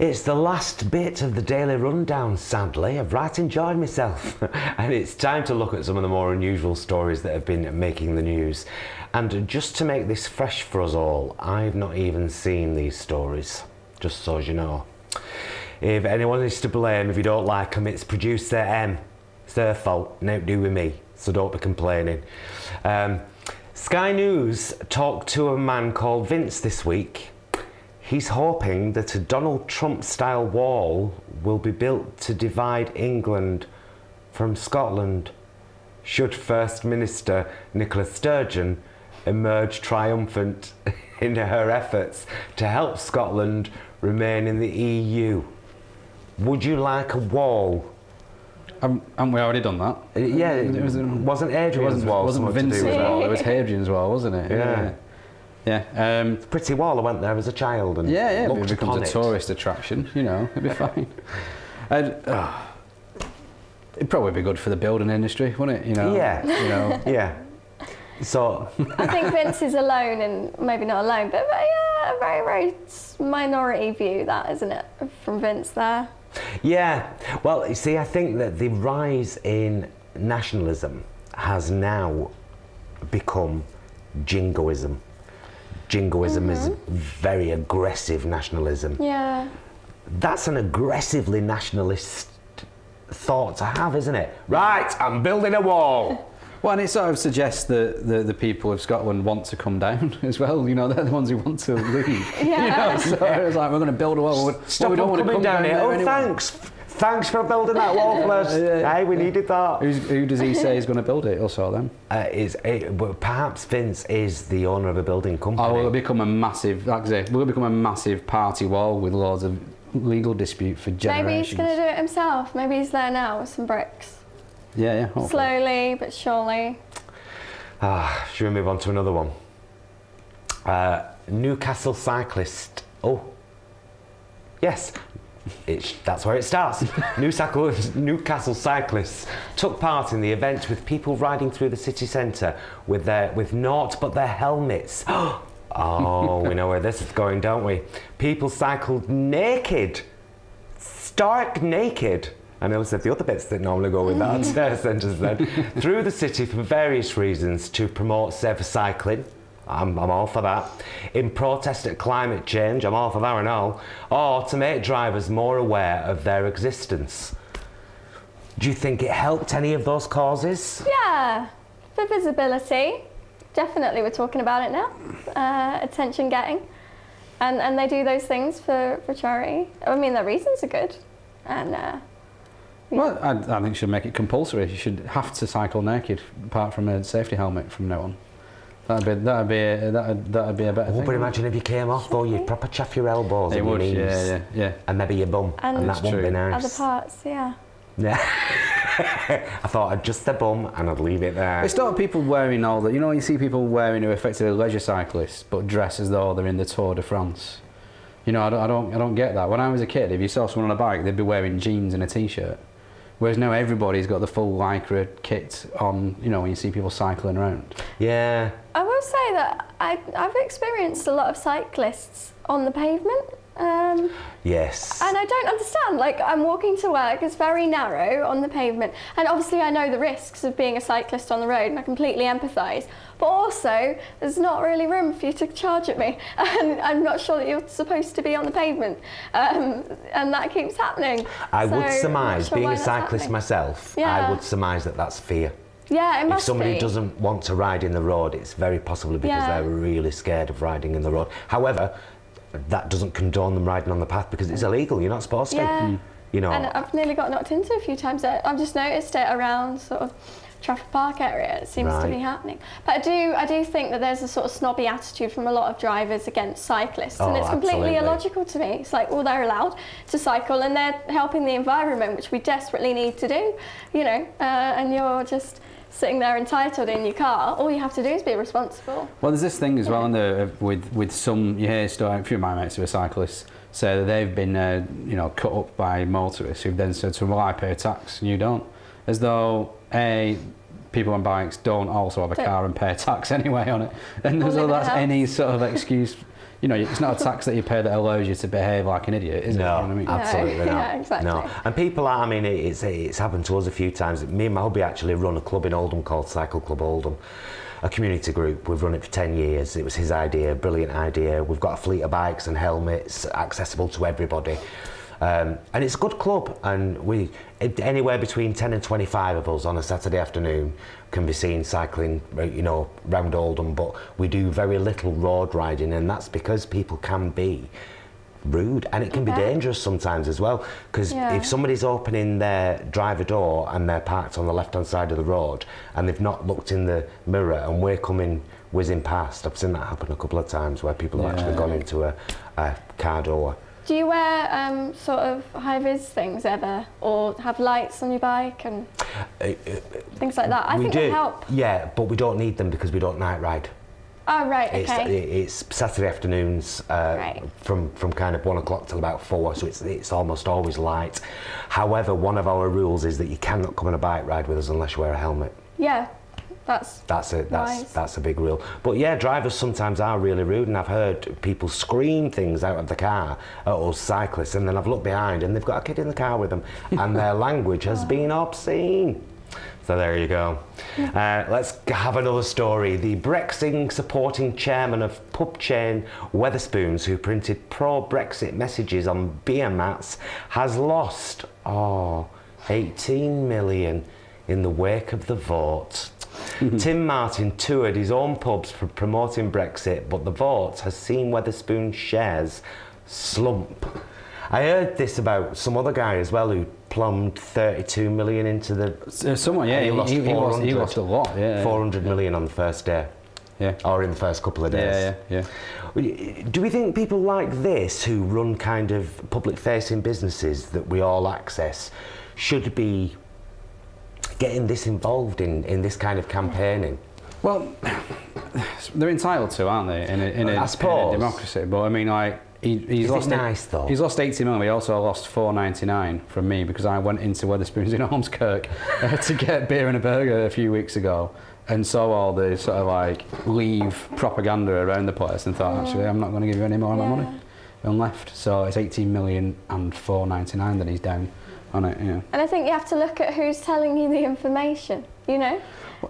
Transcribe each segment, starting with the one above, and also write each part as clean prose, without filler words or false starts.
It's the last bit of the daily rundown, sadly. I've right enjoyed myself. And it's time to look at some of the more unusual stories that have been making the news. And just to make this fresh for us all, I've not even seen these stories, just so as you know. If anyone is to blame, if you don't like them, it's producer M. It's their fault, nothing to do with me, so don't be complaining. Sky News talked to a man called Vince this week. He's hoping that a Donald Trump-style wall will be built to divide England from Scotland, should First Minister Nicola Sturgeon emerge triumphant in her efforts to help Scotland remain in the EU. Would you like a wall? Haven't we already done that? Yeah, wasn't Adrian's wall? It wasn't Vince's wall, it was Hadrian's wall, wasn't it? Yeah. Pretty wall. I went there as a child and it becomes a tourist attraction, you know, it'd be fine. It'd probably be good for the building industry, wouldn't it? You know. Yeah. You know. Yeah. So. I think Vince is alone, and maybe not alone, but yeah, a very, very minority view, that, isn't it, from Vince there? Yeah. Well, you see, I think that the rise in nationalism has now become jingoism. Jingoism is very aggressive nationalism. Yeah. That's an aggressively nationalist thought to have, isn't it? Right, I'm building a wall. Well, and it sort of suggests that the people of Scotland want to come down as well. You know, they're the ones who want to leave. Yeah. You know, so it's like, we're going to build a wall. Stop we don't them want to coming down here. Oh, anyway. Thanks for building that wall for us. Hey, we needed that. Who does he say is going to build it? He'll sort them. Perhaps Vince is the owner of a building company. Oh, will it become a massive, like I say, will it become a massive party wall with loads of legal dispute for generations? Maybe he's going to do it himself. Maybe he's there now with some bricks. Yeah, hopefully. Slowly but surely. Should we move on to another one? Newcastle cyclist. Oh, yes. That's where it starts. Newcastle cyclists took part in the event with people riding through the city centre with naught but their helmets. Oh, we know where this is going, don't we? People cycled naked, stark naked. I nearly said the other bits that normally go with that sentence then. Through the city for various reasons to promote safer cycling. I'm all for that. In protest at climate change, I'm all for that and all. Or to make drivers more aware of their existence. Do you think it helped any of those causes? Yeah, for visibility. Definitely, we're talking about it now. Attention getting. And they do those things for charity. I mean, their reasons are good. And well, I think you should make it compulsory. You should have to cycle naked, apart from a safety helmet from now on. That'd be a better thing. But imagine if you came off though, you'd proper chaff your elbows and your knees. Yeah. And maybe your bum. And that wouldn't be nice. Other parts, yeah. Yeah. I thought I'd just the bum and I'd leave it there. It's not people wearing all that. You know, you see people wearing who are effectively leisure cyclists, but dress as though they're in the Tour de France. You know, I don't get that. When I was a kid, if you saw someone on a bike, they'd be wearing jeans and a t-shirt. Whereas now everybody's got the full lycra kit on, you know, when you see people cycling around. Yeah. I will say that I've experienced a lot of cyclists on the pavement. Yes. And I don't understand, like, I'm walking to work, it's very narrow on the pavement, and obviously I know the risks of being a cyclist on the road and I completely empathise, but also there's not really room for you to charge at me, and I'm not sure that you're supposed to be on the pavement, and that keeps happening. I would surmise, being a cyclist myself, I would surmise that that's fear. Yeah, it must be. If somebody doesn't want to ride in the road, it's very possibly because they're really scared of riding in the road. However, that doesn't condone them riding on the path because it's illegal. You're not supposed to. You know. And I've nearly got knocked into a few times. I've just noticed it around sort of Trafford Park area. It seems to be happening. But I do think that there's a sort of snobby attitude from a lot of drivers against cyclists, and it's completely illogical to me. It's like, well, they're allowed to cycle and they're helping the environment, which we desperately need to do. You know, and you're just sitting there entitled in your car. All you have to do is be responsible. Well, there's this thing as well with some, you hear a few of my mates who are cyclists say that they've been you know, cut up by motorists who've then said to them, well, I pay tax and you don't. As though people on bikes don't also have a car and pay tax anyway on it. And so that's any sort of excuse. You know, it's not a tax that you pay that allows you to behave like an idiot, is it? No, You know what I mean? absolutely not. Yeah, exactly. No, and people are. I mean, it's happened to us a few times. Me and my hubby actually run a club in Oldham called Cycle Club Oldham, a community group. We've run it for 10 years. It was his idea, brilliant idea. We've got a fleet of bikes and helmets, accessible to everybody. And it's a good club, and anywhere between 10 and 25 of us on a Saturday afternoon can be seen cycling, you know, round Oldham, but we do very little road riding, and that's because people can be rude, and it can be dangerous sometimes as well, because if somebody's opening their driver door and they're parked on the left-hand side of the road and they've not looked in the mirror and we're coming whizzing past, I've seen that happen a couple of times where people have actually gone into a car door. Do you wear sort of high-vis things ever, or have lights on your bike and things like that? I think they help. Yeah, but we don't need them because we don't night ride. Oh, right, okay. It's Saturday afternoons from kind of 1 o'clock till about 4, so it's almost always light. However, one of our rules is that you cannot come on a bike ride with us unless you wear a helmet. Yeah, that's a big rule. But yeah, drivers sometimes are really rude, and I've heard people scream things out of the car at us cyclists, and then I've looked behind and they've got a kid in the car with them, and their language has been obscene. So there you go. Let's have another story. The Brexit supporting chairman of pub chain Wetherspoons, who printed pro-Brexit messages on beer mats, has lost 18 million in the wake of the vote. Tim Martin toured his own pubs for promoting Brexit, but the vote has seen Wetherspoon's shares slump. I heard this about some other guy as well who plumbed 32 million into the... Someone, yeah, he lost a lot, yeah. 400 million on the first day. Yeah. Or in the first couple of days. Yeah. Do we think people like this, who run kind of public-facing businesses that we all access, should be getting this involved in this kind of campaigning? Well, they're entitled to, aren't they, in a democracy? But I mean, like, he's lost. Nice though. He's lost 80 million. He also lost $4.99 from me because I went into Wetherspoons in Ormskirk to get beer and a burger a few weeks ago, and saw all the sort of like leave propaganda around the place, and thought, actually, I'm not going to give you any more of my money, and left. So it's 18 million and $4.99 that he's down on it. Yeah. And I think you have to look at who's telling you the information. You know.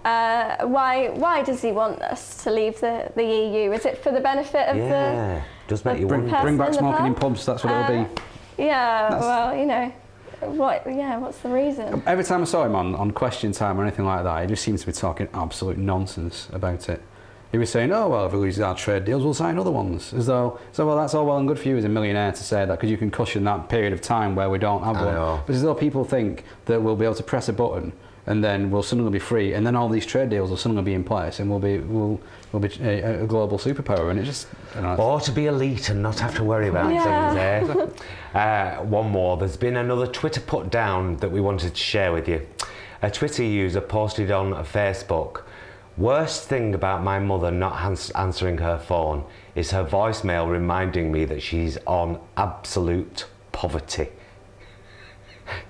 Why does he want us to leave the EU? Is it for the benefit of the... does make you wonder. Bring back smoking in pubs, that's what it'll be. Well, you know, what's the reason? Every time I saw him on Question Time or anything like that, he just seems to be talking absolute nonsense about it. He was saying, oh, well, if we lose our trade deals, we'll sign other ones. As though, well, that's all well and good for you as a millionaire to say that, because you can cushion that period of time where we don't have one. But as though people think that we'll be able to press a button and then we'll suddenly be free, and then all these trade deals will suddenly be in place, and we'll be a global superpower, and it just... Or to be elite and not have to worry about things, eh? One more. There's been another Twitter put down that we wanted to share with you. A Twitter user posted on Facebook, "Worst thing about my mother not answering her phone is her voicemail reminding me that she's on absolute poverty."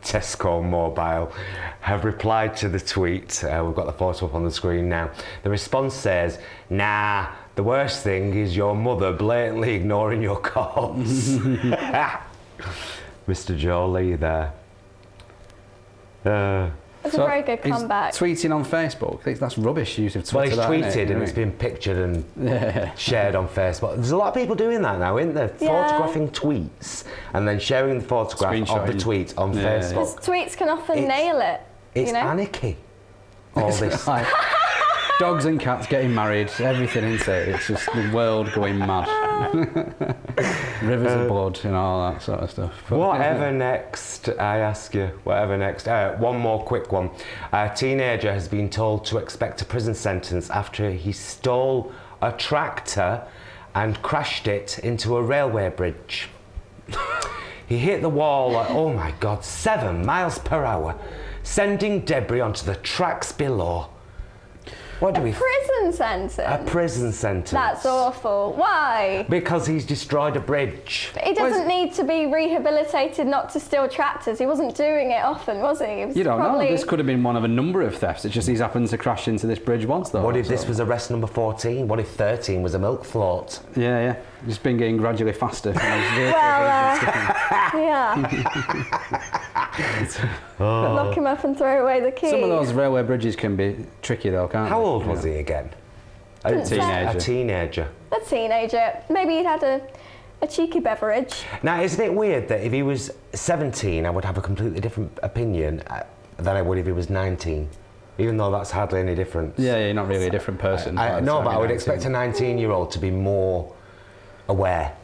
Tesco Mobile have replied to the tweet. We've got the photo up on the screen now. The response says, "Nah, the worst thing is your mother blatantly ignoring your calls." Mr. Jolie there. It's a very good comeback. Tweeting on Facebook, that's rubbish use of Twitter. Well, he's tweeted and it's been pictured and shared on Facebook. There's a lot of people doing that now, isn't there? Photographing tweets and then sharing the photograph of the tweet on Facebook. Because tweets can often nail it. It's anarchy. All this. Like, dogs and cats getting married, everything into it. It's just the world going mad. Rivers of blood and all that sort of stuff. But, whatever next, I ask you, whatever next. One more quick one. A teenager has been told to expect a prison sentence after he stole a tractor and crashed it into a railway bridge. He hit the wall at, oh my God, 7 miles per hour, sending debris onto the tracks below. What do we? Prison sentence. A prison sentence. That's awful. Why? Because he's destroyed a bridge. He doesn't need to be rehabilitated not to steal tractors. He wasn't doing it often, was he? You don't know. This could have been one of a number of thefts. It's just he's happened to crash into this bridge once, though. What if this was arrest number 14? What if 13 was a milk float? Yeah. Just been getting gradually faster. Lock him up and throw away the key. Some of those railway bridges can be tricky, though, can't they? How old was he again? A teenager. A teenager. A teenager. Maybe he'd had a cheeky beverage. Now, isn't it weird that if he was 17, I would have a completely different opinion than I would if he was 19? Even though that's hardly any difference. Yeah, you're not really a different person. No, but I would expect a 19-year-old to be more aware.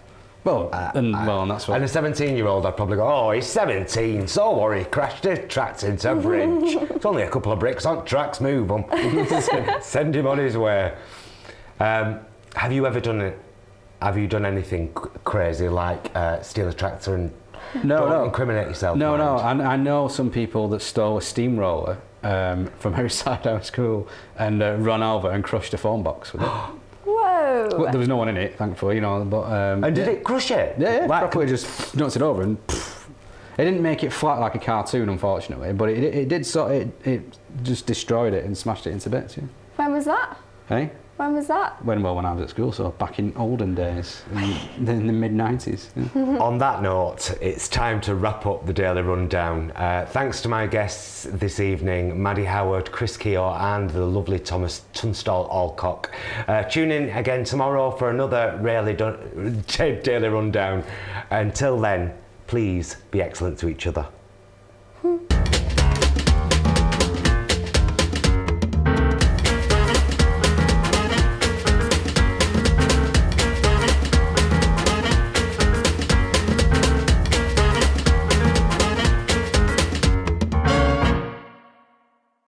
Well, and that's what. And a 17-year-old, I'd probably go, oh, he's 17, so what, he crashed his tracks into a bridge. It's only a couple of bricks on tracks, move them. Send him on his way. Have you ever done it? Have you done anything crazy like steal a tractor and don't incriminate yourself? No. I know some people that stole a steamroller from outside our school and run over and crushed a phone box with it. Whoa! Well, there was no one in it, thankfully, But and did it crush it? Yeah, like, properly just knocked it over and. It didn't make it flat like a cartoon, unfortunately, but it did. It just destroyed it and smashed it into bits. Yeah. When was that? Hey. When was that? When I was at school, so back in olden days, in the mid-90s. Yeah. On that note, it's time to wrap up the Daily Rundown. Thanks to my guests this evening, Maddie Howard, Chris Keogh and the lovely Thomas Tunstall Alcock. Tune in again tomorrow for another Daily Rundown. Until then, please be excellent to each other.